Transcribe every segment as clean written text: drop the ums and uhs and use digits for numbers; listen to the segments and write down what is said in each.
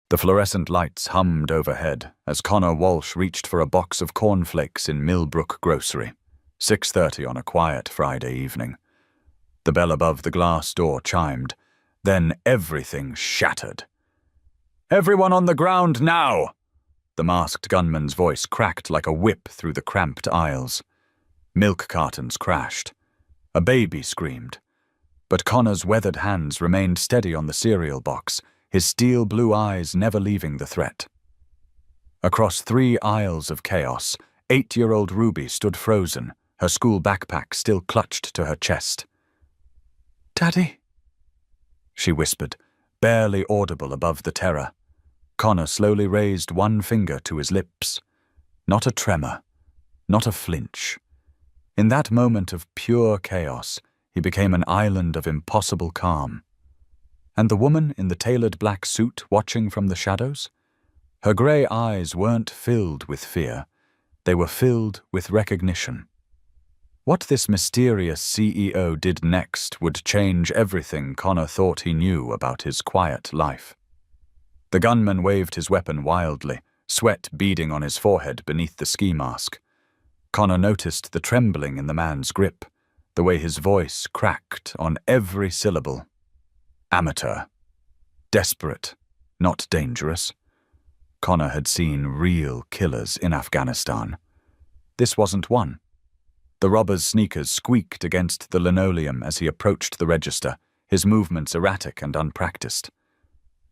The fluorescent lights hummed overhead as Connor Walsh reached for a box of cornflakes in Millbrook Grocery, 6:30 on a quiet Friday evening. The bell above the glass door chimed. Then everything shattered. "Everyone on the ground now!" The masked gunman's voice cracked like a whip through the cramped aisles. Milk cartons crashed. A baby screamed. But Connor's weathered hands remained steady on the cereal box, his steel blue eyes never leaving the threat. Across 3 aisles of chaos, 8-year-old Ruby stood frozen, her school backpack still clutched to her chest. "Daddy?" she whispered, barely audible above the terror. Connor slowly raised one finger to his lips. Not a tremor, not a flinch. In that moment of pure chaos, he became an island of impossible calm. And the woman in the tailored black suit watching from the shadows? Her grey eyes weren't filled with fear. They were filled with recognition. What this mysterious CEO did next would change everything Connor thought he knew about his quiet life. The gunman waved his weapon wildly, sweat beading on his forehead beneath the ski mask. Connor noticed the trembling in the man's grip, the way his voice cracked on every syllable. Amateur. Desperate. Not dangerous. Connor had seen real killers in Afghanistan. This wasn't one. The robber's sneakers squeaked against the linoleum as he approached the register, his movements erratic and unpracticed.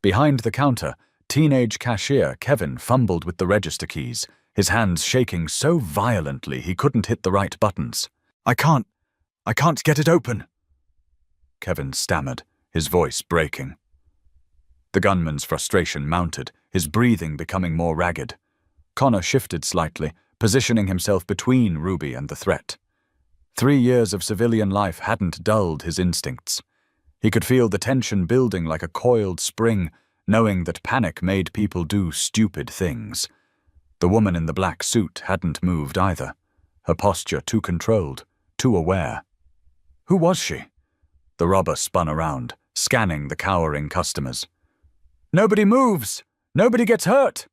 Behind the counter, teenage cashier Kevin fumbled with the register keys, his hands shaking so violently he couldn't hit the right buttons. I can't get it open," Kevin stammered, his voice breaking. The gunman's frustration mounted, his breathing becoming more ragged. Connor shifted slightly, positioning himself between Ruby and the threat. 3 years of civilian life hadn't dulled his instincts. He could feel the tension building like a coiled spring, knowing that panic made people do stupid things. The woman in the black suit hadn't moved either, her posture too controlled, too aware. Who was she? The robber spun around, scanning the cowering customers. "Nobody moves! Nobody gets hurt!"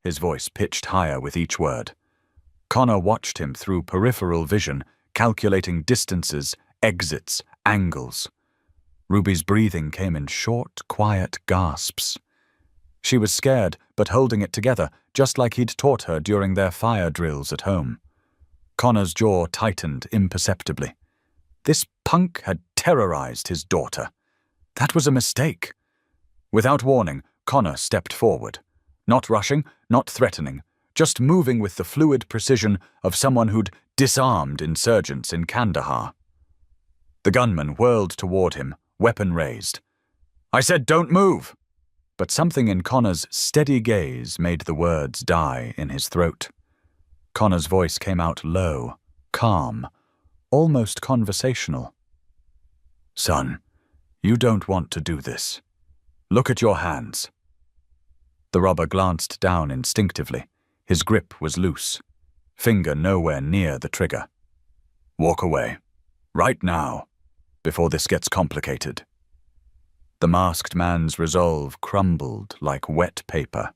His voice pitched higher with each word. Connor watched him through peripheral vision, calculating distances, exits, angles. Ruby's breathing came in short, quiet gasps. She was scared, but holding it together, just like he'd taught her during their fire drills at home. Connor's jaw tightened imperceptibly. This punk had terrorized his daughter. That was a mistake. Without warning, Connor stepped forward. Not rushing, not threatening, just moving with the fluid precision of someone who'd disarmed insurgents in Kandahar. The gunman whirled toward him, weapon raised. "I said don't move!" But something in Connor's steady gaze made the words die in his throat. Connor's voice came out low, calm, almost conversational. "Son, you don't want to do this. Look at your hands." The robber glanced down instinctively. His grip was loose, finger nowhere near the trigger. "Walk away. Right now, before this gets complicated." The masked man's resolve crumbled like wet paper.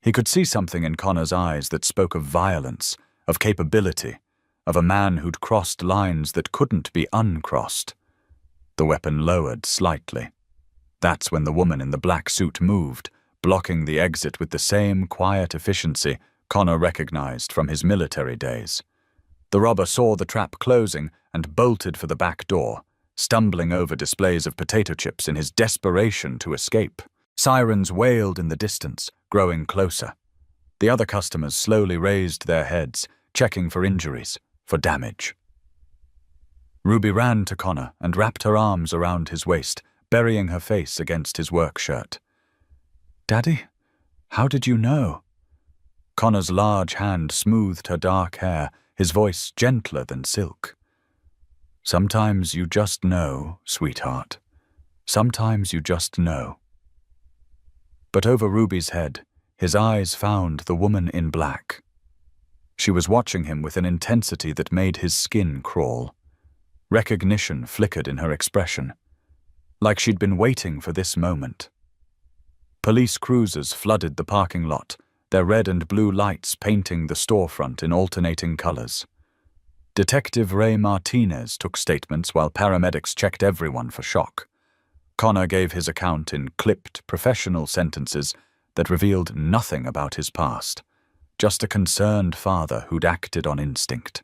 He could see something in Connor's eyes that spoke of violence, of capability, of a man who'd crossed lines that couldn't be uncrossed. The weapon lowered slightly. That's when the woman in the black suit moved, blocking the exit with the same quiet efficiency Connor recognized from his military days. The robber saw the trap closing and bolted for the back door, stumbling over displays of potato chips in his desperation to escape. Sirens wailed in the distance, growing closer. The other customers slowly raised their heads, checking for injuries, for damage. Ruby ran to Connor and wrapped her arms around his waist, burying her face against his work shirt. "Daddy, how did you know?" Connor's large hand smoothed her dark hair, his voice gentler than silk. "Sometimes you just know, sweetheart. Sometimes you just know." But over Ruby's head, his eyes found the woman in black. She was watching him with an intensity that made his skin crawl. Recognition flickered in her expression, like she'd been waiting for this moment. Police cruisers flooded the parking lot, their red and blue lights painting the storefront in alternating colors. Detective Ray Martinez took statements while paramedics checked everyone for shock. Connor gave his account in clipped, professional sentences that revealed nothing about his past, just a concerned father who'd acted on instinct.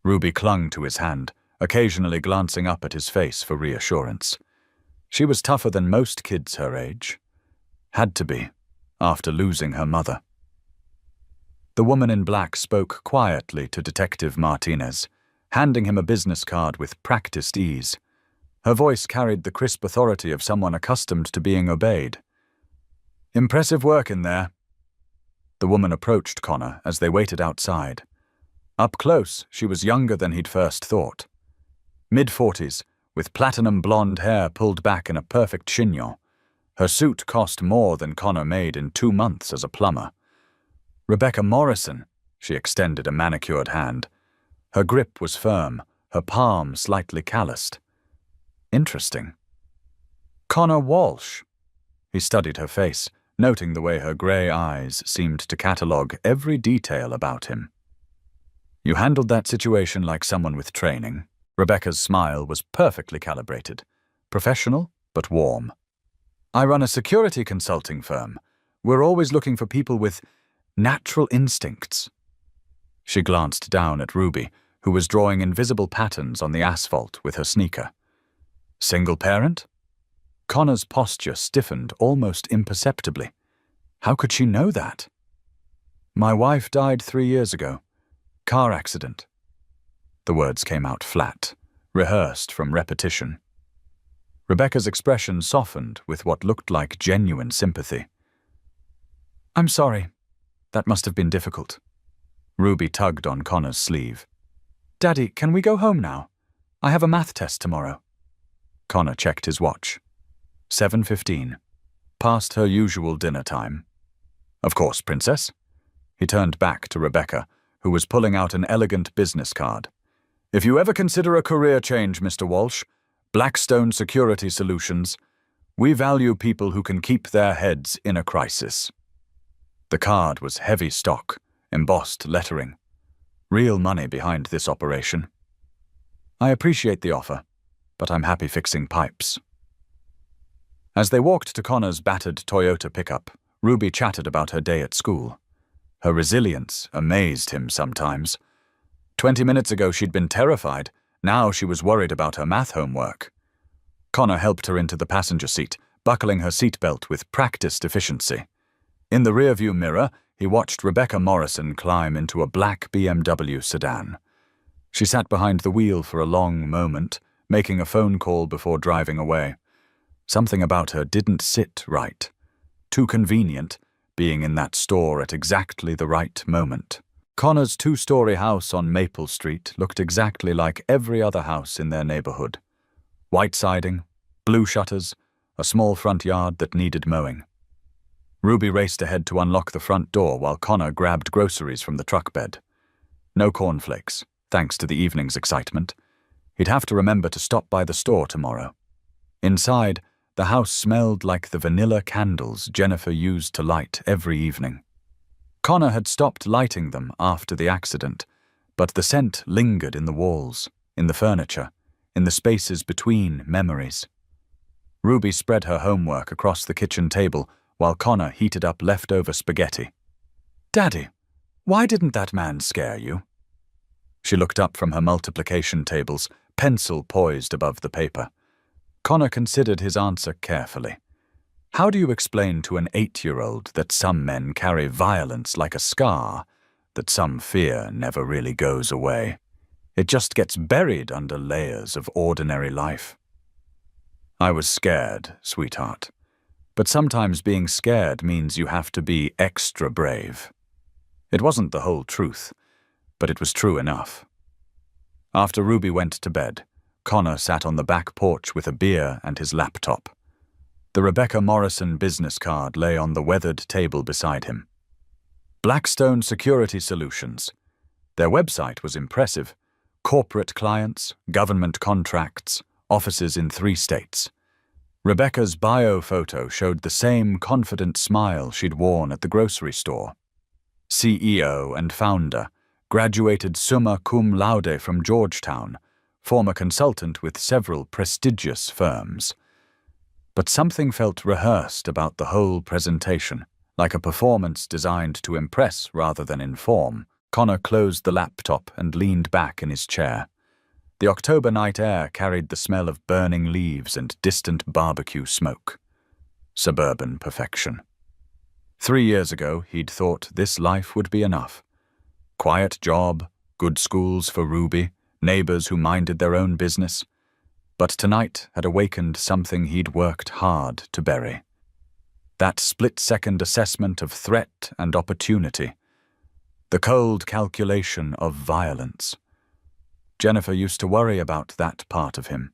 Ruby clung to his hand, occasionally glancing up at his face for reassurance. She was tougher than most kids her age. Had to be, after losing her mother. The woman in black spoke quietly to Detective Martinez, handing him a business card with practiced ease. Her voice carried the crisp authority of someone accustomed to being obeyed. "Impressive work in there." The woman approached Connor as they waited outside. Up close, she was younger than he'd first thought. Mid-40s, with platinum blonde hair pulled back in a perfect chignon. Her suit cost more than Connor made in 2 months as a plumber. "Rebecca Morrison," she extended a manicured hand. Her grip was firm, her palm slightly calloused. Interesting. "Connor Walsh." He studied her face, noting the way her grey eyes seemed to catalogue every detail about him. "You handled that situation like someone with training." Rebecca's smile was perfectly calibrated, professional but warm. "I run a security consulting firm. We're always looking for people with natural instincts." She glanced down at Ruby, who was drawing invisible patterns on the asphalt with her sneaker. "Single parent?" Connor's posture stiffened almost imperceptibly. How could she know that? "My wife died 3 years ago. Car accident." The words came out flat, rehearsed from repetition. Rebecca's expression softened with what looked like genuine sympathy. "I'm sorry. That must have been difficult." Ruby tugged on Connor's sleeve. "Daddy, can we go home now? I have a math test tomorrow." Connor checked his watch. 7:15. Past her usual dinner time. "Of course, Princess." He turned back to Rebecca, who was pulling out an elegant business card. "If you ever consider a career change, Mr. Walsh, Blackstone Security Solutions, we value people who can keep their heads in a crisis." The card was heavy stock, embossed lettering. Real money behind this operation. "I appreciate the offer, but I'm happy fixing pipes." As they walked to Connor's battered Toyota pickup, Ruby chatted about her day at school. Her resilience amazed him sometimes. 20 minutes ago she'd been terrified. Now she was worried about her math homework. Connor helped her into the passenger seat, buckling her seatbelt with practiced efficiency. In the rearview mirror, he watched Rebecca Morrison climb into a black BMW sedan. She sat behind the wheel for a long moment, making a phone call before driving away. Something about her didn't sit right. Too convenient, being in that store at exactly the right moment. Connor's 2-story house on Maple Street looked exactly like every other house in their neighborhood. White siding, blue shutters, a small front yard that needed mowing. Ruby raced ahead to unlock the front door while Connor grabbed groceries from the truck bed. No cornflakes, thanks to the evening's excitement. He'd have to remember to stop by the store tomorrow. Inside, the house smelled like the vanilla candles Jennifer used to light every evening. Connor had stopped lighting them after the accident, but the scent lingered in the walls, in the furniture, in the spaces between memories. Ruby spread her homework across the kitchen table while Connor heated up leftover spaghetti. "Daddy, why didn't that man scare you?" She looked up from her multiplication tables, pencil poised above the paper. Connor considered his answer carefully. How do you explain to an 8-year-old that some men carry violence like a scar, that some fear never really goes away? It just gets buried under layers of ordinary life. "I was scared, sweetheart. But sometimes being scared means you have to be extra brave." It wasn't the whole truth, but it was true enough. After Ruby went to bed, Connor sat on the back porch with a beer and his laptop. The Rebecca Morrison business card lay on the weathered table beside him. Blackstone Security Solutions. Their website was impressive. Corporate clients, government contracts, offices in 3 states. Rebecca's bio photo showed the same confident smile she'd worn at the grocery store. CEO and founder, graduated summa cum laude from Georgetown, former consultant with several prestigious firms. But something felt rehearsed about the whole presentation, like a performance designed to impress rather than inform. Connor closed the laptop and leaned back in his chair. The October night air carried the smell of burning leaves and distant barbecue smoke. Suburban perfection. 3 years ago, he'd thought this life would be enough. Quiet job, good schools for Ruby, neighbors who minded their own business. But tonight had awakened something he'd worked hard to bury. That split-second assessment of threat and opportunity. The cold calculation of violence. Jennifer used to worry about that part of him.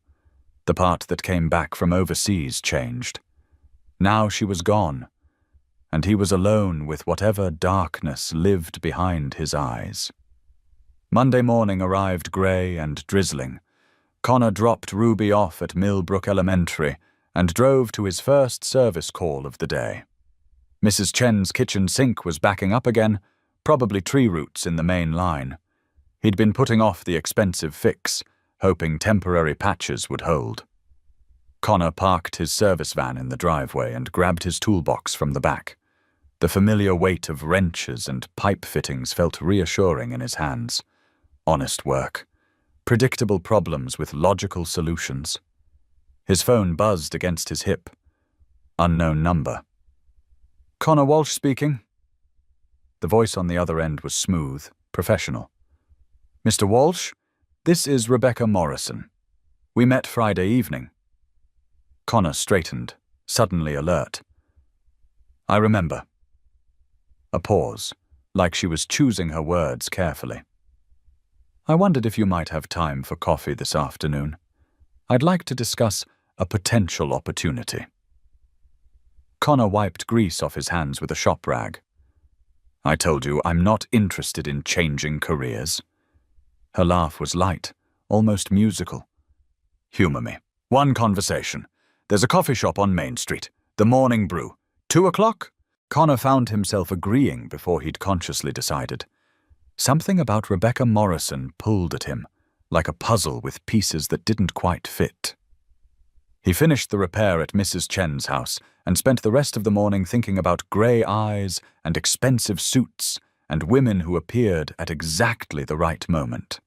The part that came back from overseas changed. Now she was gone, and he was alone with whatever darkness lived behind his eyes. Monday morning arrived grey and drizzling. Connor dropped Ruby off at Millbrook Elementary and drove to his first service call of the day. Mrs. Chen's kitchen sink was backing up again, probably tree roots in the main line. He'd been putting off the expensive fix, hoping temporary patches would hold. Connor parked his service van in the driveway and grabbed his toolbox from the back. The familiar weight of wrenches and pipe fittings felt reassuring in his hands. Honest work. Predictable problems with logical solutions. His phone buzzed against his hip. Unknown number. Connor Walsh speaking. The voice on the other end was smooth, professional. Mr. Walsh, this is Rebecca Morrison. We met Friday evening. Connor straightened, suddenly alert. I remember. A pause, like she was choosing her words carefully. I wondered if you might have time for coffee this afternoon. I'd like to discuss a potential opportunity. Connor wiped grease off his hands with a shop rag. I told you I'm not interested in changing careers. Her laugh was light, almost musical. Humor me. One conversation. There's a coffee shop on Main Street, the Morning Brew. 2 o'clock? Connor found himself agreeing before he'd consciously decided. Something about Rebecca Morrison pulled at him, like a puzzle with pieces that didn't quite fit. He finished the repair at Mrs. Chen's house and spent the rest of the morning thinking about grey eyes and expensive suits and women who appeared at exactly the right moment.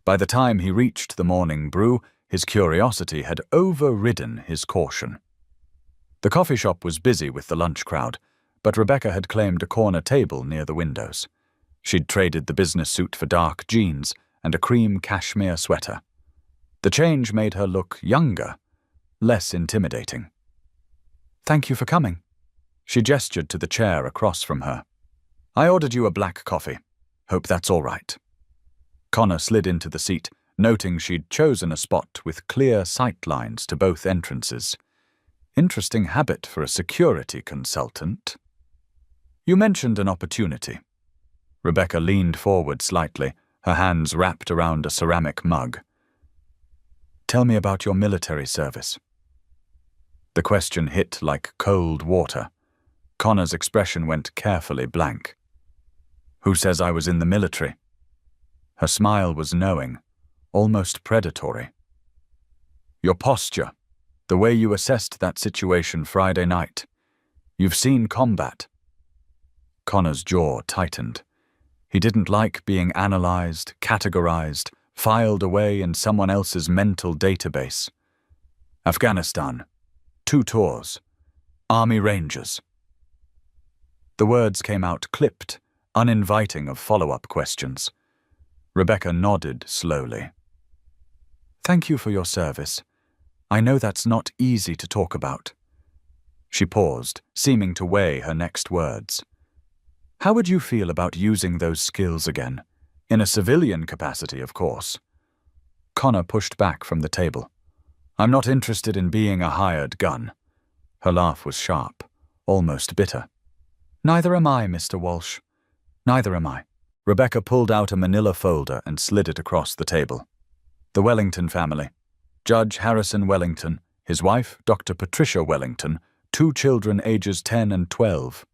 By the time he reached the Morning Brew, his curiosity had overridden his caution. The coffee shop was busy with the lunch crowd, but Rebecca had claimed a corner table near the windows. She'd traded the business suit for dark jeans and a cream cashmere sweater. The change made her look younger, less intimidating. Thank you for coming. She gestured to the chair across from her. I ordered you a black coffee. Hope that's all right. Connor slid into the seat, noting she'd chosen a spot with clear sight lines to both entrances. Interesting habit for a security consultant. You mentioned an opportunity. Rebecca leaned forward slightly, her hands wrapped around a ceramic mug. Tell me about your military service. The question hit like cold water. Connor's expression went carefully blank. Who says I was in the military? Her smile was knowing, almost predatory. Your posture, the way you assessed that situation Friday night. You've seen combat. Connor's jaw tightened. He didn't like being analyzed, categorized, filed away in someone else's mental database. Afghanistan. 2 tours. Army Rangers. The words came out clipped, uninviting of follow-up questions. Rebecca nodded slowly. Thank you for your service. I know that's not easy to talk about. She paused, seeming to weigh her next words. How would you feel about using those skills again? In a civilian capacity, of course. Connor pushed back from the table. I'm not interested in being a hired gun. Her laugh was sharp, almost bitter. Neither am I, Mr. Walsh. Neither am I. Rebecca pulled out a manila folder and slid it across the table. The Wellington family. Judge Harrison Wellington, his wife, Dr. Patricia Wellington, 2 children ages 10 and 12.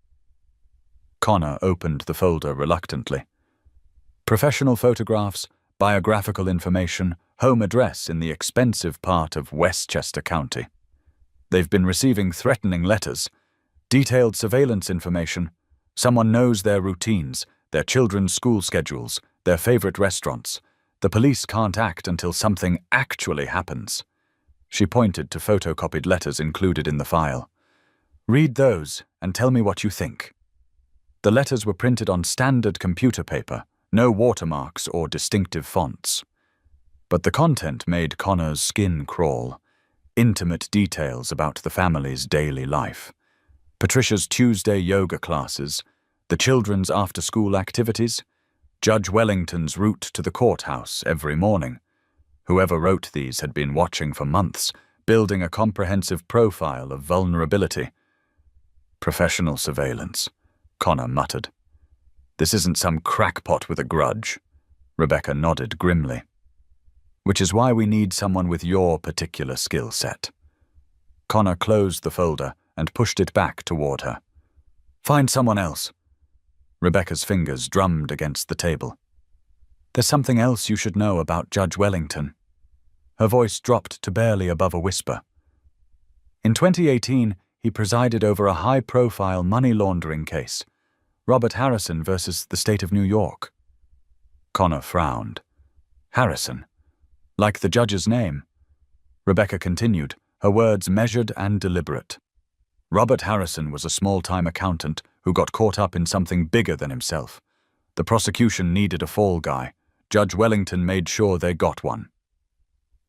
Connor opened the folder reluctantly. Professional photographs, biographical information, home address in the expensive part of Westchester County. They've been receiving threatening letters, detailed surveillance information. Someone knows their routines, their children's school schedules, their favorite restaurants. The police can't act until something actually happens. She pointed to photocopied letters included in the file. Read those and tell me what you think. The letters were printed on standard computer paper, no watermarks or distinctive fonts. But the content made Connor's skin crawl. Intimate details about the family's daily life. Patricia's Tuesday yoga classes, the children's after-school activities, Judge Wellington's route to the courthouse every morning. Whoever wrote these had been watching for months, building a comprehensive profile of vulnerability. Professional surveillance, Connor muttered. This isn't some crackpot with a grudge. Rebecca nodded grimly. Which is why we need someone with your particular skill set. Connor closed the folder and pushed it back toward her. Find someone else. Rebecca's fingers drummed against the table. There's something else you should know about Judge Wellington. Her voice dropped to barely above a whisper. In 2018, he presided over a high-profile money laundering case, Robert Harrison versus the state of New York. Connor frowned. Harrison? Like the judge's name. Rebecca continued, her words measured and deliberate. Robert Harrison was a small-time accountant who got caught up in something bigger than himself. The prosecution needed a fall guy. Judge Wellington made sure they got one.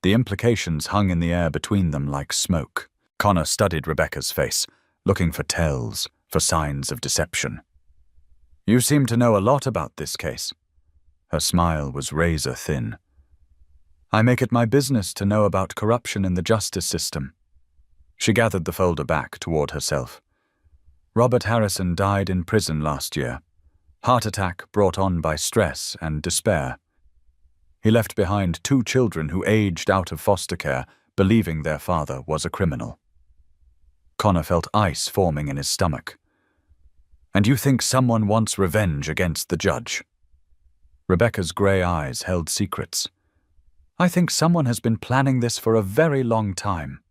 The implications hung in the air between them like smoke. Connor studied Rebecca's face, looking for tells, for signs of deception. You seem to know a lot about this case. Her smile was razor-thin. I make it my business to know about corruption in the justice system. She gathered the folder back toward herself. Robert Harrison died in prison last year. Heart attack brought on by stress and despair. He left behind 2 children who aged out of foster care, believing their father was a criminal. Connor felt ice forming in his stomach. And you think someone wants revenge against the judge? Rebecca's grey eyes held secrets. I think someone has been planning this for a very long time.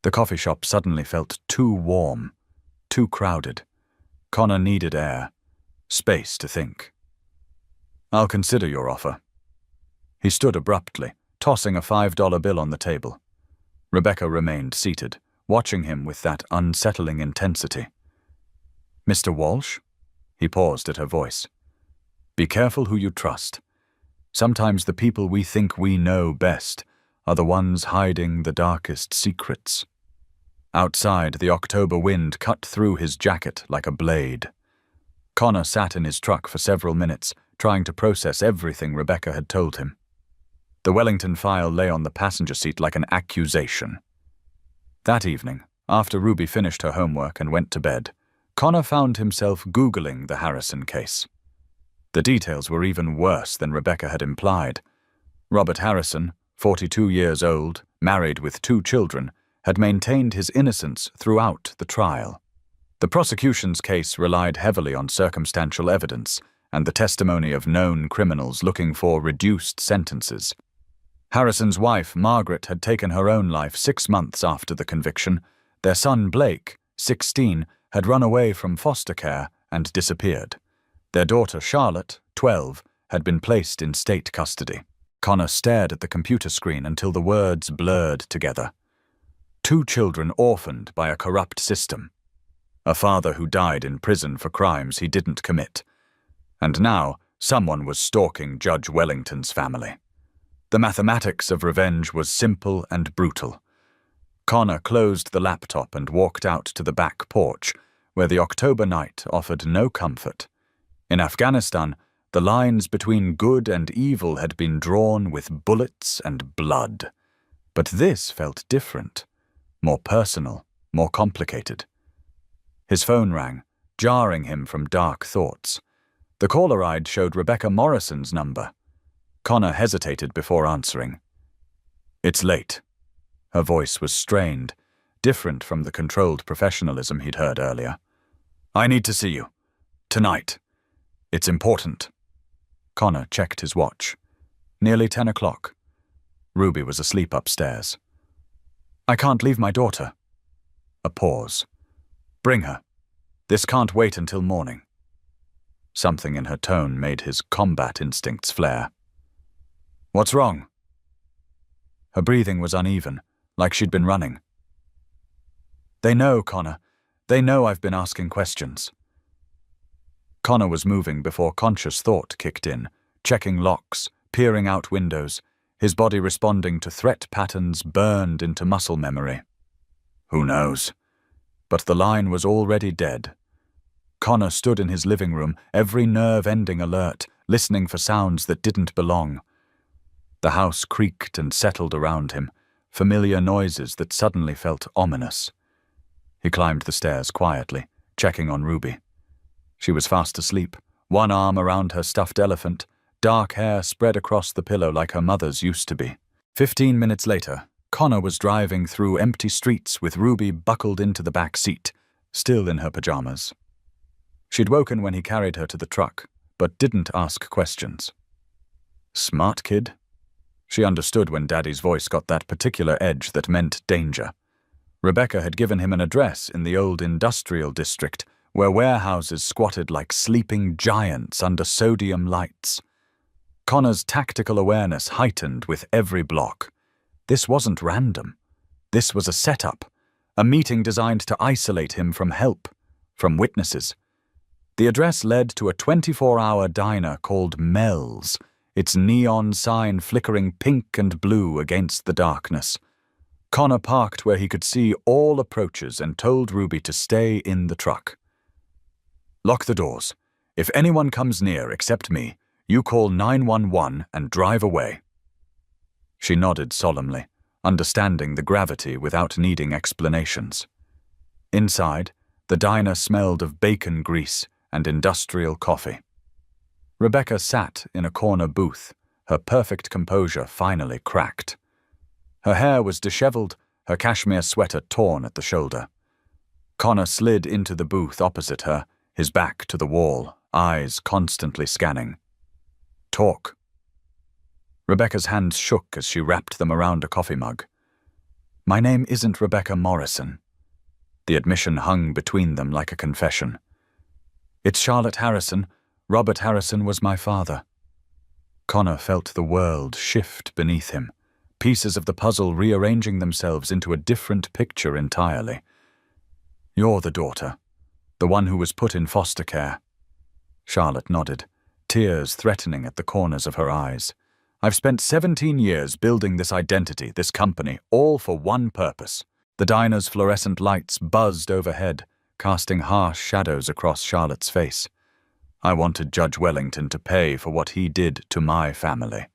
The coffee shop suddenly felt too warm, too crowded. Connor needed air, space to think. I'll consider your offer. He stood abruptly, tossing a $5 bill on the table. Rebecca remained seated, watching him with that unsettling intensity. Mr. Walsh? He paused at her voice. Be careful who you trust. Sometimes the people we think we know best are the ones hiding the darkest secrets. Outside, the October wind cut through his jacket like a blade. Connor sat in his truck for several minutes, trying to process everything Rebecca had told him. The Wellington file lay on the passenger seat like an accusation. That evening, after Ruby finished her homework and went to bed, Connor found himself Googling the Harrison case. The details were even worse than Rebecca had implied. Robert Harrison, 42 years old, married with 2 children, had maintained his innocence throughout the trial. The prosecution's case relied heavily on circumstantial evidence and the testimony of known criminals looking for reduced sentences. Harrison's wife, Margaret, had taken her own life 6 months after the conviction. Their son, Blake, 16, had run away from foster care and disappeared. Their daughter, Charlotte, 12, had been placed in state custody. Connor stared at the computer screen until the words blurred together. 2 children orphaned by a corrupt system. A father who died in prison for crimes he didn't commit. And now, someone was stalking Judge Wellington's family. The mathematics of revenge was simple and brutal. Connor closed the laptop and walked out to the back porch, where the October night offered no comfort. In Afghanistan, the lines between good and evil had been drawn with bullets and blood. But this felt different, more personal, more complicated. His phone rang, jarring him from dark thoughts. The caller ID showed Rebecca Morrison's number. Connor hesitated before answering. It's late. Her voice was strained, different from the controlled professionalism he'd heard earlier. "I need to see you. Tonight. It's important." Connor checked his watch. Nearly 10 o'clock. Ruby was asleep upstairs. "I can't leave my daughter." A pause. "Bring her. This can't wait until morning." Something in her tone made his combat instincts flare. "What's wrong?" Her breathing was uneven, like she'd been running. "They know, Connor. They know I've been asking questions." Connor was moving before conscious thought kicked in, checking locks, peering out windows, his body responding to threat patterns burned into muscle memory. Who knows? But the line was already dead. Connor stood in his living room, every nerve ending alert, listening for sounds that didn't belong. The house creaked and settled around him, familiar noises that suddenly felt ominous. He climbed the stairs quietly, checking on Ruby. She was fast asleep, one arm around her stuffed elephant, dark hair spread across the pillow like her mother's used to be. 15 minutes later, Connor was driving through empty streets with Ruby buckled into the back seat, still in her pajamas. She'd woken when he carried her to the truck, but didn't ask questions. Smart kid. She understood when Daddy's voice got that particular edge that meant danger. Rebecca had given him an address in the old industrial district, where warehouses squatted like sleeping giants under sodium lights. Connor's tactical awareness heightened with every block. This wasn't random. This was a setup, a meeting designed to isolate him from help, from witnesses. The address led to a 24-hour diner called Mel's, its neon sign flickering pink and blue against the darkness. Connor parked where he could see all approaches and told Ruby to stay in the truck. "Lock the doors. If anyone comes near except me, you call 911 and drive away." She nodded solemnly, understanding the gravity without needing explanations. Inside, the diner smelled of bacon grease and industrial coffee. Rebecca sat in a corner booth, her perfect composure finally cracked. Her hair was disheveled, her cashmere sweater torn at the shoulder. Connor slid into the booth opposite her, his back to the wall, eyes constantly scanning. "Talk." Rebecca's hands shook as she wrapped them around a coffee mug. "My name isn't Rebecca Morrison." The admission hung between them like a confession. "It's Charlotte Harrison. Robert Harrison was my father." Connor felt the world shift beneath him, pieces of the puzzle rearranging themselves into a different picture entirely. "You're the daughter, the one who was put in foster care." Charlotte nodded, tears threatening at the corners of her eyes. "I've spent 17 years building this identity, this company, all for one purpose." The diner's fluorescent lights buzzed overhead, casting harsh shadows across Charlotte's face. "I wanted Judge Wellington to pay for what he did to my family,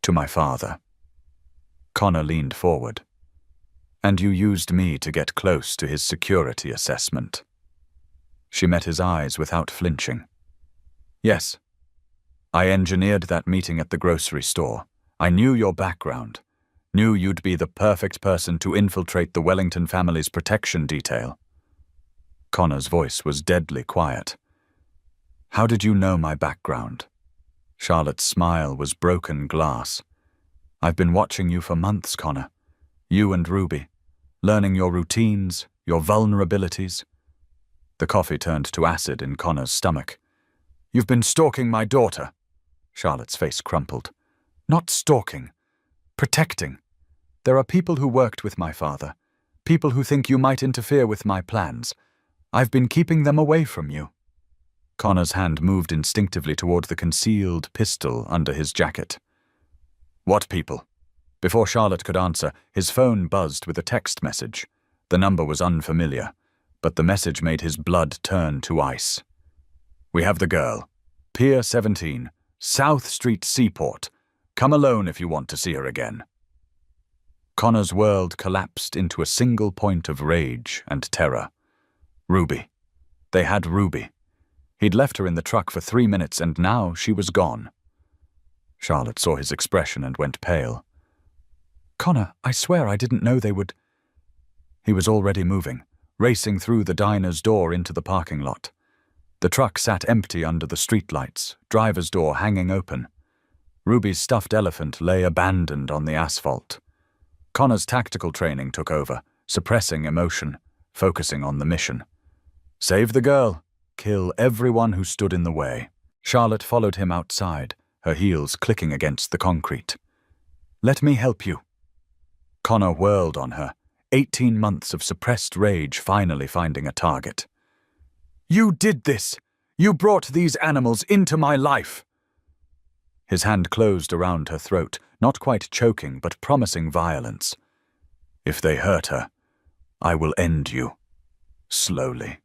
to my father." Connor leaned forward. "And you used me to get close to his security assessment." She met his eyes without flinching. "Yes. I engineered that meeting at the grocery store. I knew your background, knew you'd be the perfect person to infiltrate the Wellington family's protection detail." Connor's voice was deadly quiet. "How did you know my background?" Charlotte's smile was broken glass. "I've been watching you for months, Connor. You and Ruby, learning your routines, your vulnerabilities." The coffee turned to acid in Connor's stomach. "You've been stalking my daughter." Charlotte's face crumpled. "Not stalking. Protecting. There are people who worked with my father, people who think you might interfere with my plans. I've been keeping them away from you." Connor's hand moved instinctively toward the concealed pistol under his jacket. "What people?" Before Charlotte could answer, his phone buzzed with a text message. The number was unfamiliar, but the message made his blood turn to ice. "We have the girl. Pier 17, South Street Seaport. Come alone if you want to see her again." Connor's world collapsed into a single point of rage and terror. Ruby. They had Ruby. He'd left her in the truck for 3 minutes and now she was gone. Charlotte saw his expression and went pale. Connor, I swear I didn't know they would. He was already moving, racing through the diner's door into the parking lot. The truck sat empty under the streetlights, driver's door hanging open. Ruby's stuffed elephant lay abandoned on the asphalt. Connor's tactical training took over, suppressing emotion, focusing on the mission. Save the girl, kill everyone who stood in the way. Charlotte followed him outside, her heels clicking against the concrete. Let me help you. Connor whirled on her, 18 months of suppressed rage finally finding a target. You did this! You brought these animals into my life! His hand closed around her throat, not quite choking but promising violence. If they hurt her, I will end you. Slowly.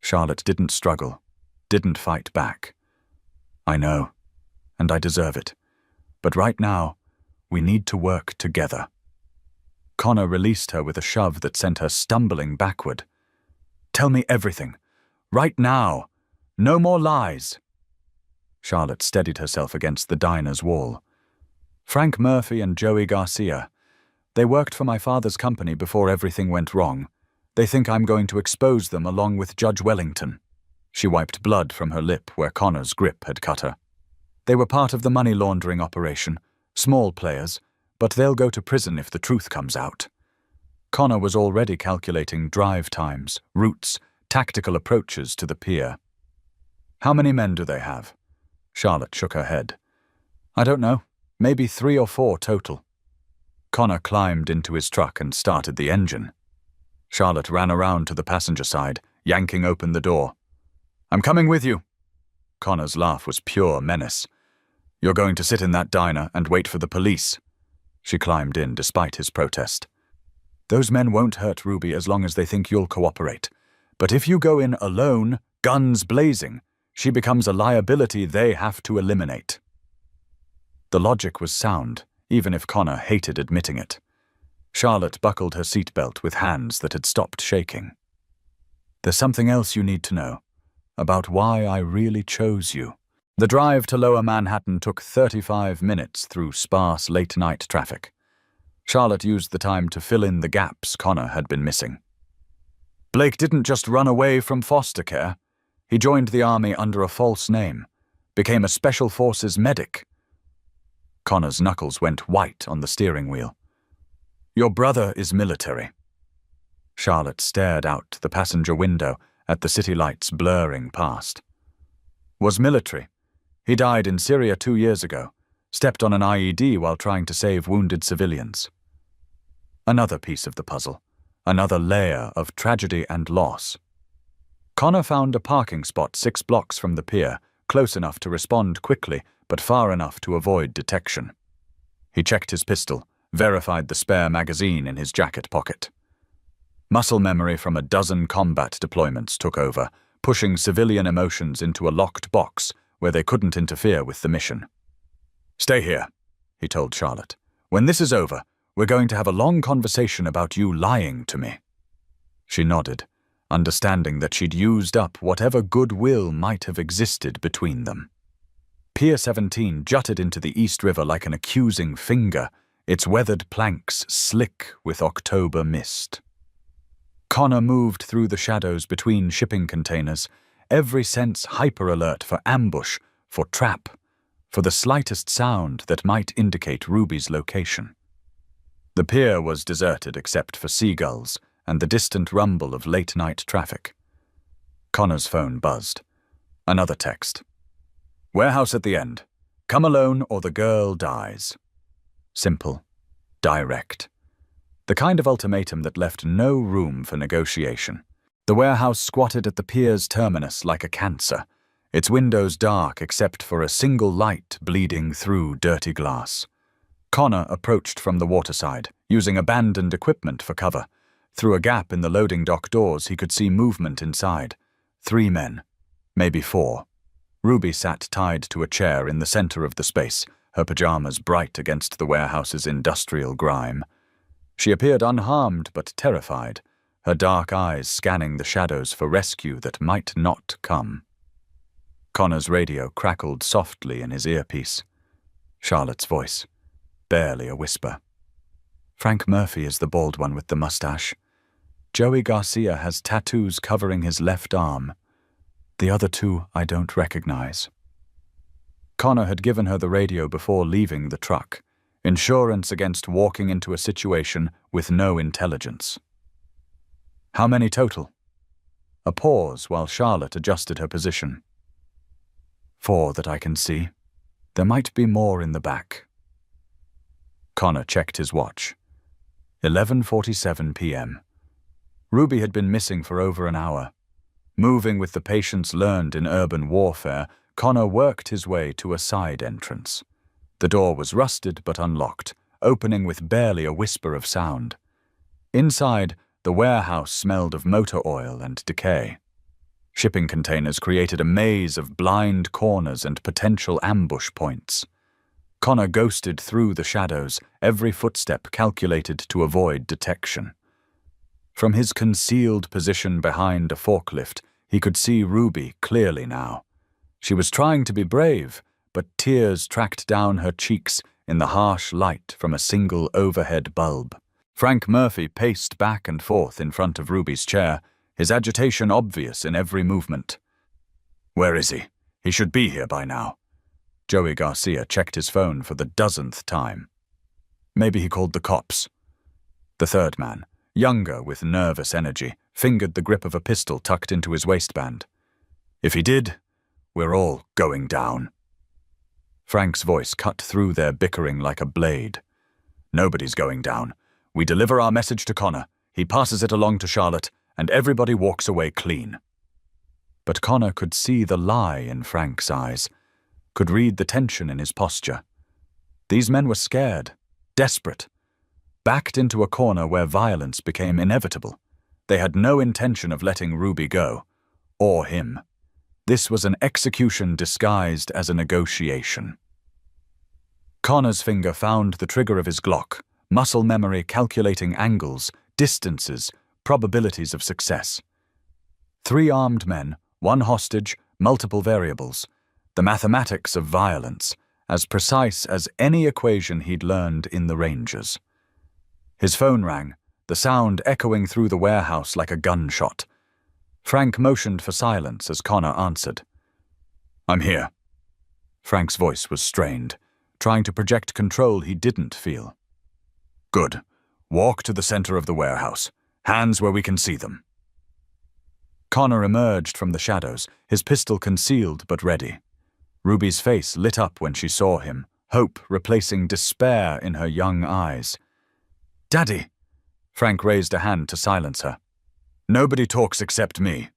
Charlotte didn't struggle, didn't fight back. I know, and I deserve it. But right now, we need to work together. Connor released her with a shove that sent her stumbling backward. Tell me everything. Right now. No more lies. Charlotte steadied herself against the diner's wall. Frank Murphy and Joey Garcia. They worked for my father's company before everything went wrong. They think I'm going to expose them along with Judge Wellington. She wiped blood from her lip where Connor's grip had cut her. They were part of the money laundering operation, small players, but they'll go to prison if the truth comes out. Connor was already calculating drive times, routes, tactical approaches to the pier. How many men do they have? Charlotte shook her head. I don't know. Maybe 3 or 4 total. Connor climbed into his truck and started the engine. Charlotte ran around to the passenger side, yanking open the door. I'm coming with you. Connor's laugh was pure menace. You're going to sit in that diner and wait for the police. She climbed in despite his protest. Those men won't hurt Ruby as long as they think you'll cooperate. But if you go in alone, guns blazing, she becomes a liability they have to eliminate. The logic was sound, even if Connor hated admitting it. Charlotte buckled her seatbelt with hands that had stopped shaking. There's something else you need to know, about why I really chose you. The drive to Lower Manhattan took 35 minutes through sparse late-night traffic. Charlotte used the time to fill in the gaps Connor had been missing. Blake didn't just run away from foster care. He joined the army under a false name, became a Special Forces medic. Connor's knuckles went white on the steering wheel. Your brother is military. Charlotte stared out the passenger window at the city lights blurring past. Was military. He died in Syria 2 years ago, stepped on an IED while trying to save wounded civilians. Another piece of the puzzle, another layer of tragedy and loss. Connor found a parking spot 6 blocks from the pier, close enough to respond quickly, but far enough to avoid detection. He checked his pistol, verified the spare magazine in his jacket pocket. Muscle memory from a dozen combat deployments took over, pushing civilian emotions into a locked box where they couldn't interfere with the mission. Stay here, he told Charlotte. When this is over, we're going to have a long conversation about you lying to me. She nodded, understanding that she'd used up whatever goodwill might have existed between them. Pier 17 jutted into the East River like an accusing finger, its weathered planks slick with October mist. Connor moved through the shadows between shipping containers, every sense hyper-alert for ambush, for trap, for the slightest sound that might indicate Ruby's location. The pier was deserted except for seagulls and the distant rumble of late-night traffic. Connor's phone buzzed. Another text. Warehouse at the end. Come alone or the girl dies. Simple. Direct. The kind of ultimatum that left no room for negotiation. The warehouse squatted at the pier's terminus like a cancer, its windows dark except for a single light bleeding through dirty glass. Connor approached from the waterside, using abandoned equipment for cover. Through a gap in the loading dock doors, he could see movement inside. 3 men, maybe 4. Ruby sat tied to a chair in the center of the space, her pajamas bright against the warehouse's industrial grime. She appeared unharmed but terrified, her dark eyes scanning the shadows for rescue that might not come. Connor's radio crackled softly in his earpiece. Charlotte's voice, barely a whisper. Frank Murphy is the bald one with the mustache. Joey Garcia has tattoos covering his left arm. The other two I don't recognize. Connor had given her the radio before leaving the truck. Insurance against walking into a situation with no intelligence. How many total? A pause while Charlotte adjusted her position. 4 that I can see. There might be more in the back. Connor checked his watch. 11:47 p.m. Ruby had been missing for over an hour. Moving with the patience learned in urban warfare, Connor worked his way to a side entrance. The door was rusted but unlocked, opening with barely a whisper of sound. Inside, the warehouse smelled of motor oil and decay. Shipping containers created a maze of blind corners and potential ambush points. Connor ghosted through the shadows, every footstep calculated to avoid detection. From his concealed position behind a forklift, he could see Ruby clearly now. She was trying to be brave, but tears tracked down her cheeks in the harsh light from a single overhead bulb. Frank Murphy paced back and forth in front of Ruby's chair, his agitation obvious in every movement. Where is he? He should be here by now. Joey Garcia checked his phone for the dozenth time. Maybe he called the cops. The third man, younger with nervous energy, fingered the grip of a pistol tucked into his waistband. If he did, we're all going down. Frank's voice cut through their bickering like a blade. Nobody's going down. We deliver our message to Connor, he passes it along to Charlotte, and everybody walks away clean. But Connor could see the lie in Frank's eyes, could read the tension in his posture. These men were scared, desperate, backed into a corner where violence became inevitable. They had no intention of letting Ruby go, or him. This was an execution disguised as a negotiation. Connor's finger found the trigger of his Glock, muscle memory calculating angles, distances, probabilities of success. 3 armed men, 1 hostage, multiple variables. The mathematics of violence, as precise as any equation he'd learned in the Rangers. His phone rang, the sound echoing through the warehouse like a gunshot. Frank motioned for silence as Connor answered. I'm here. Frank's voice was strained, trying to project control he didn't feel. Good. Walk to the center of the warehouse. Hands where we can see them. Connor emerged from the shadows, his pistol concealed but ready. Ruby's face lit up when she saw him, hope replacing despair in her young eyes. Daddy! Frank raised a hand to silence her. Nobody talks except me.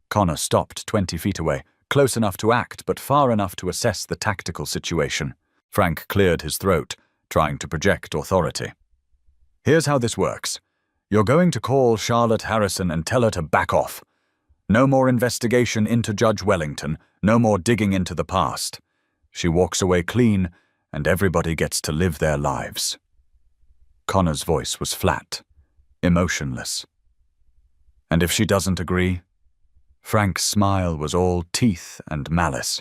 Connor stopped 20 feet away, close enough to act but far enough to assess the tactical situation. Frank cleared his throat, trying to project authority. Here's how this works. You're going to call Charlotte Harrison and tell her to back off. No more investigation into Judge Wellington, no more digging into the past. She walks away clean, and everybody gets to live their lives. Connor's voice was flat, emotionless. And if she doesn't agree? Frank's smile was all teeth and malice.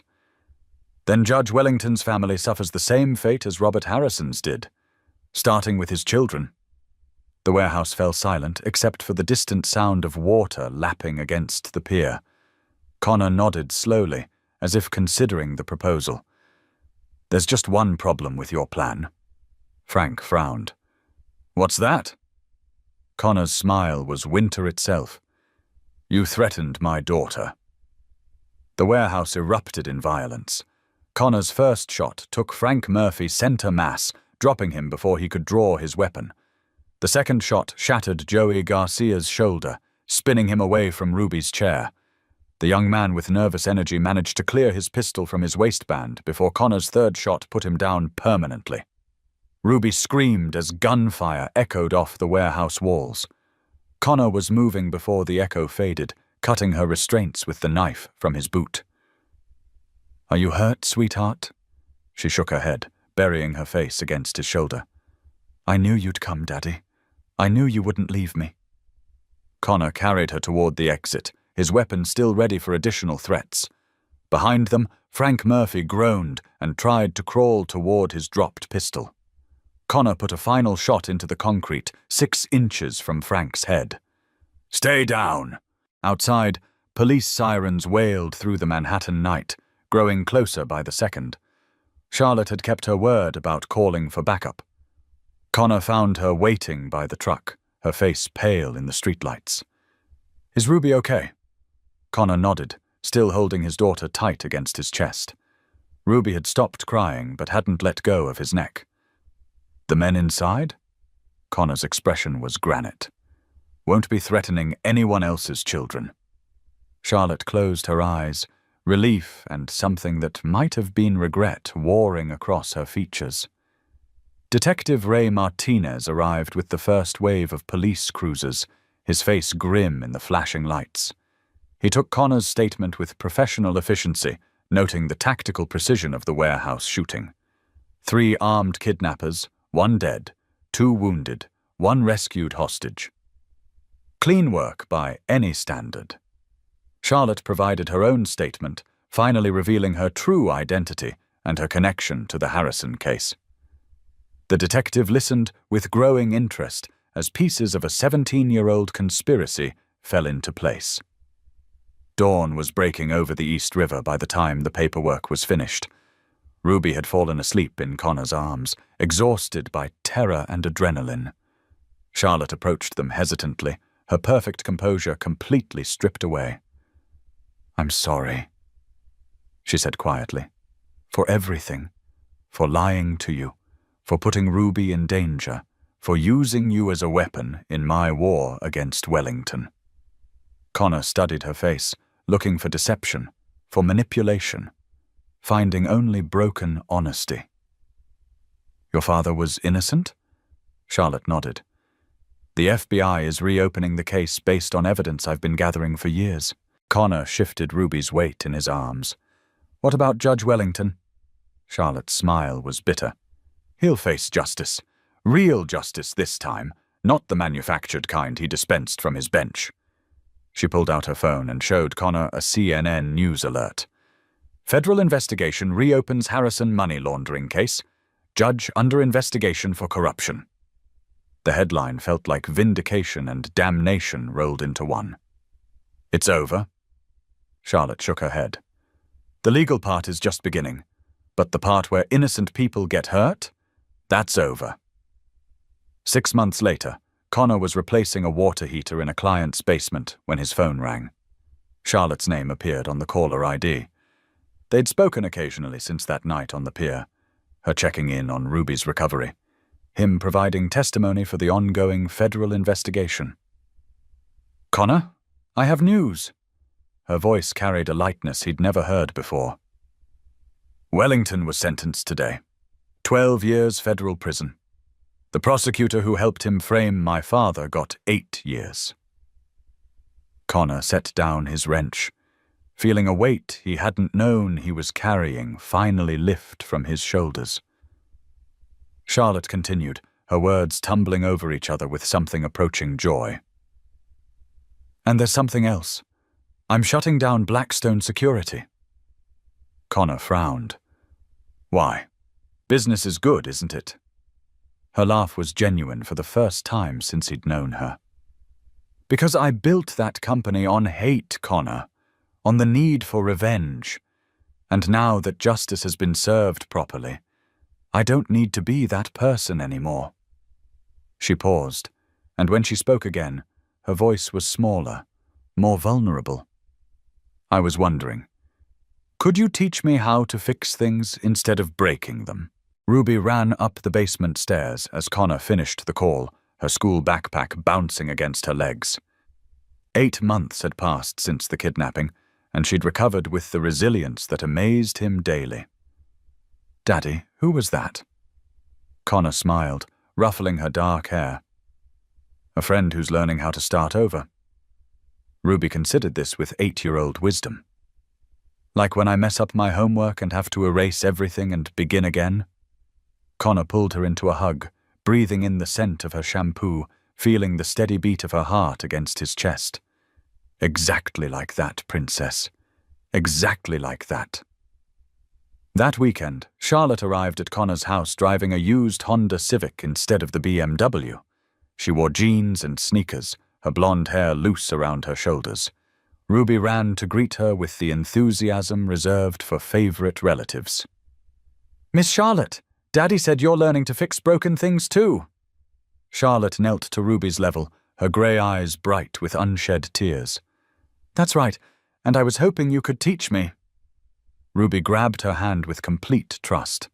Then Judge Wellington's family suffers the same fate as Robert Harrison's did, starting with his children. The warehouse fell silent except for the distant sound of water lapping against the pier. Connor nodded slowly, as if considering the proposal. There's just one problem with your plan. Frank frowned. What's that? Connor's smile was winter itself. You threatened my daughter. The warehouse erupted in violence. Connor's first shot took Frank Murphy center mass, dropping him before he could draw his weapon. The second shot shattered Joey Garcia's shoulder, spinning him away from Ruby's chair. The young man with nervous energy managed to clear his pistol from his waistband before Connor's third shot put him down permanently. Ruby screamed as gunfire echoed off the warehouse walls. Connor was moving before the echo faded, cutting her restraints with the knife from his boot. Are you hurt, sweetheart? She shook her head, burying her face against his shoulder. I knew you'd come, Daddy. I knew you wouldn't leave me. Connor carried her toward the exit, his weapon still ready for additional threats. Behind them, Frank Murphy groaned and tried to crawl toward his dropped pistol. Connor put a final shot into the concrete, 6 inches from Frank's head. "Stay down!" Outside, police sirens wailed through the Manhattan night, growing closer by the second. Charlotte had kept her word about calling for backup. Connor found her waiting by the truck, her face pale in the streetlights. "Is Ruby okay?" Connor nodded, still holding his daughter tight against his chest. Ruby had stopped crying but hadn't let go of his neck. "The men inside?" Connor's expression was granite. "Won't be threatening anyone else's children." Charlotte closed her eyes, relief and something that might have been regret warring across her features. Detective Ray Martinez arrived with the first wave of police cruisers, his face grim in the flashing lights. He took Connor's statement with professional efficiency, noting the tactical precision of the warehouse shooting. 3 armed kidnappers, 1 dead, 2 wounded, 1 rescued hostage. Clean work by any standard. Charlotte provided her own statement, finally revealing her true identity and her connection to the Harrison case. The detective listened with growing interest as pieces of a 17-year-old conspiracy fell into place. Dawn was breaking over the East River by the time the paperwork was finished. Ruby had fallen asleep in Connor's arms, exhausted by terror and adrenaline. Charlotte approached them hesitantly, her perfect composure completely stripped away. "I'm sorry," she said quietly, "for everything, for lying to you, for putting Ruby in danger, for using you as a weapon in my war against Wellington." Connor studied her face, looking for deception, for manipulation, finding only broken honesty. "Your father was innocent?" Charlotte nodded. "The FBI is reopening the case based on evidence I've been gathering for years." Connor shifted Ruby's weight in his arms. "What about Judge Wellington?" Charlotte's smile was bitter. "He'll face justice. Real justice this time, not the manufactured kind he dispensed from his bench." She pulled out her phone and showed Connor a CNN news alert. "Federal investigation reopens Harrison money laundering case. Judge under investigation for corruption." The headline felt like vindication and damnation rolled into one. "It's over?" Charlotte shook her head. "The legal part is just beginning, but the part where innocent people get hurt? That's over." 6 months later, Connor was replacing a water heater in a client's basement when his phone rang. Charlotte's name appeared on the caller ID. They'd spoken occasionally since that night on the pier, her checking in on Ruby's recovery, him providing testimony for the ongoing federal investigation. "Connor, I have news." Her voice carried a lightness he'd never heard before. "Wellington was sentenced today. 12 years federal prison. The prosecutor who helped him frame my father got 8 years. Connor set down his wrench, feeling a weight he hadn't known he was carrying finally lift from his shoulders. Charlotte continued, her words tumbling over each other with something approaching joy. "And there's something else. I'm shutting down Blackstone Security." Connor frowned. "Why? Business is good, isn't it?" Her laugh was genuine for the first time since he'd known her. "Because I built that company on hate, Connor, on the need for revenge. And now that justice has been served properly, I don't need to be that person anymore." She paused, and when she spoke again, her voice was smaller, more vulnerable. "I was wondering, could you teach me how to fix things instead of breaking them?" Ruby ran up the basement stairs as Connor finished the call, her school backpack bouncing against her legs. 8 months had passed since the kidnapping, and she'd recovered with the resilience that amazed him daily. "Daddy, who was that?" Connor smiled, ruffling her dark hair. "A friend who's learning how to start over." Ruby considered this with 8-year-old wisdom. "Like when I mess up my homework and have to erase everything and begin again?" Connor pulled her into a hug, breathing in the scent of her shampoo, feeling the steady beat of her heart against his chest. "Exactly like that, princess. Exactly like that." That weekend, Charlotte arrived at Connor's house driving a used Honda Civic instead of the BMW. She wore jeans and sneakers, her blonde hair loose around her shoulders. Ruby ran to greet her with the enthusiasm reserved for favorite relatives. "Miss Charlotte, Daddy said you're learning to fix broken things too." Charlotte knelt to Ruby's level, her grey eyes bright with unshed tears. "That's right, and I was hoping you could teach me." Ruby grabbed her hand with complete trust.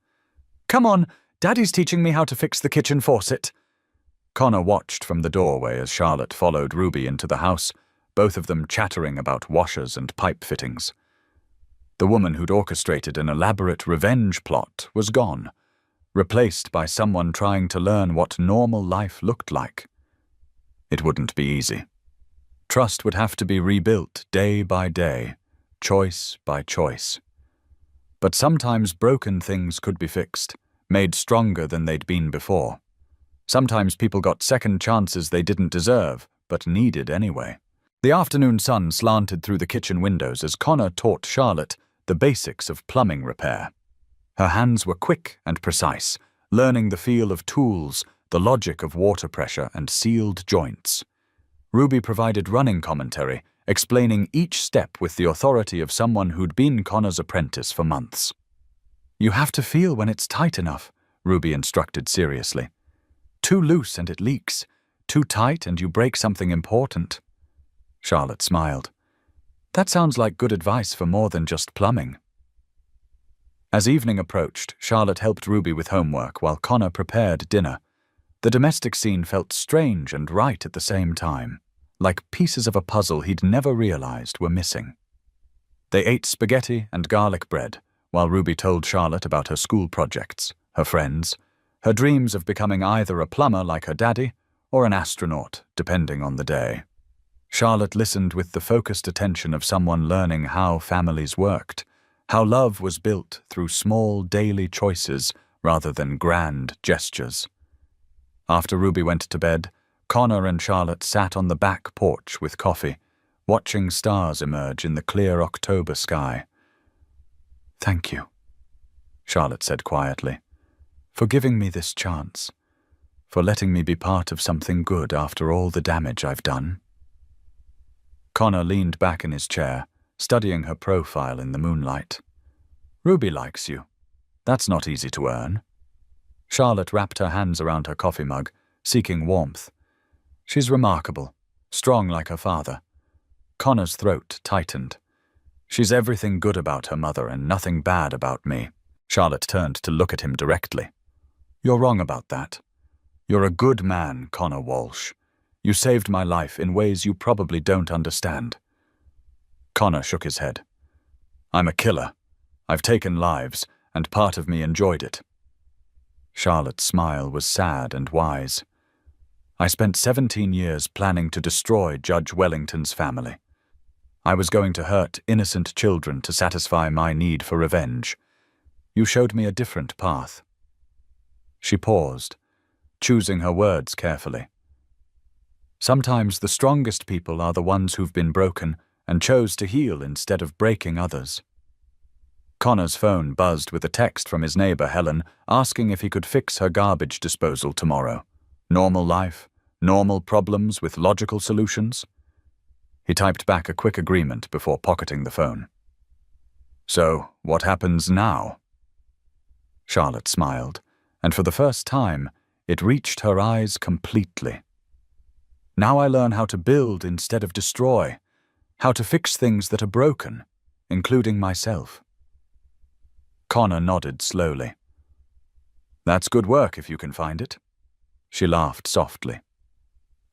"Come on, Daddy's teaching me how to fix the kitchen faucet." Connor watched from the doorway as Charlotte followed Ruby into the house, both of them chattering about washers and pipe fittings. The woman who'd orchestrated an elaborate revenge plot was gone, replaced by someone trying to learn what normal life looked like. It wouldn't be easy. Trust would have to be rebuilt day by day, choice by choice. But sometimes broken things could be fixed, made stronger than they'd been before. Sometimes people got second chances they didn't deserve, but needed anyway. The afternoon sun slanted through the kitchen windows as Connor taught Charlotte the basics of plumbing repair. Her hands were quick and precise, learning the feel of tools, the logic of water pressure and sealed joints. Ruby provided running commentary, explaining each step with the authority of someone who'd been Connor's apprentice for months. "You have to feel when it's tight enough," Ruby instructed seriously. "Too loose and it leaks. Too tight and you break something important." Charlotte smiled. "That sounds like good advice for more than just plumbing." As evening approached, Charlotte helped Ruby with homework while Connor prepared dinner. The domestic scene felt strange and right at the same time, like pieces of a puzzle he'd never realized were missing. They ate spaghetti and garlic bread, while Ruby told Charlotte about her school projects, her friends, her dreams of becoming either a plumber like her daddy or an astronaut, depending on the day. Charlotte listened with the focused attention of someone learning how families worked, how love was built through small daily choices rather than grand gestures. After Ruby went to bed, Connor and Charlotte sat on the back porch with coffee, watching stars emerge in the clear October sky. "Thank you," Charlotte said quietly, "for giving me this chance, for letting me be part of something good after all the damage I've done." Connor leaned back in his chair, studying her profile in the moonlight. "Ruby likes you. That's not easy to earn." Charlotte wrapped her hands around her coffee mug, seeking warmth. "She's remarkable, strong like her father." Connor's throat tightened. "She's everything good about her mother and nothing bad about me." Charlotte turned to look at him directly. "You're wrong about that. You're a good man, Connor Walsh. You saved my life in ways you probably don't understand." Connor shook his head. "I'm a killer. I've taken lives, and part of me enjoyed it." Charlotte's smile was sad and wise. "I spent 17 years planning to destroy Judge Wellington's family. I was going to hurt innocent children to satisfy my need for revenge. You showed me a different path." She paused, choosing her words carefully. "Sometimes the strongest people are the ones who've been broken and chose to heal instead of breaking others." Connor's phone buzzed with a text from his neighbor Helen asking if he could fix her garbage disposal tomorrow. Normal life, normal problems with logical solutions. He typed back a quick agreement before pocketing the phone. "So, what happens now?" Charlotte smiled, and for the first time, it reached her eyes completely. "Now I learn how to build instead of destroy, how to fix things that are broken, including myself." Connor nodded slowly. "That's good work if you can find it." She laughed softly.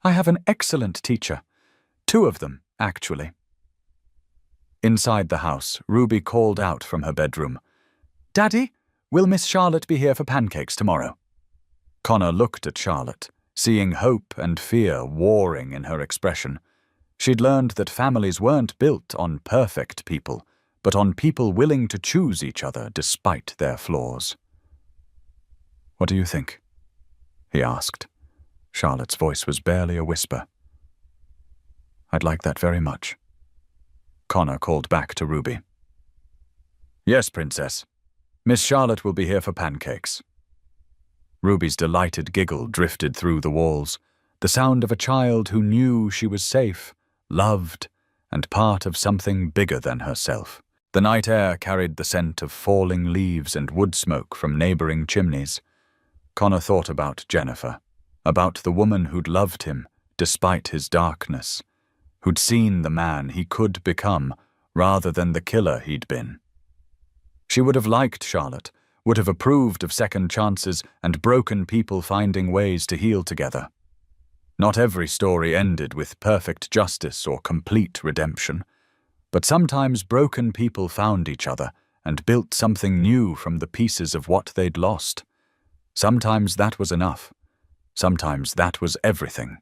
"I have an excellent teacher. 2 of them, actually." Inside the house, Ruby called out from her bedroom, "Daddy, will Miss Charlotte be here for pancakes tomorrow?" Connor looked at Charlotte, seeing hope and fear warring in her expression. She'd learned that families weren't built on perfect people, but on people willing to choose each other despite their flaws. "What do you think?" he asked. Charlotte's voice was barely a whisper. "I'd like that very much." Connor called back to Ruby. "Yes, Princess." Miss Charlotte will be here for pancakes." Ruby's delighted giggle drifted through the walls, the sound of a child who knew she was safe, loved, and part of something bigger than herself. The night air carried the scent of falling leaves and wood smoke from neighboring chimneys. Connor thought about Jennifer, about the woman who'd loved him despite his darkness, who'd seen the man he could become rather than the killer he'd been. She would have liked Charlotte, would have approved of second chances and broken people finding ways to heal together. Not every story ended with perfect justice or complete redemption, but sometimes broken people found each other and built something new from the pieces of what they'd lost. Sometimes that was enough. Sometimes that was everything.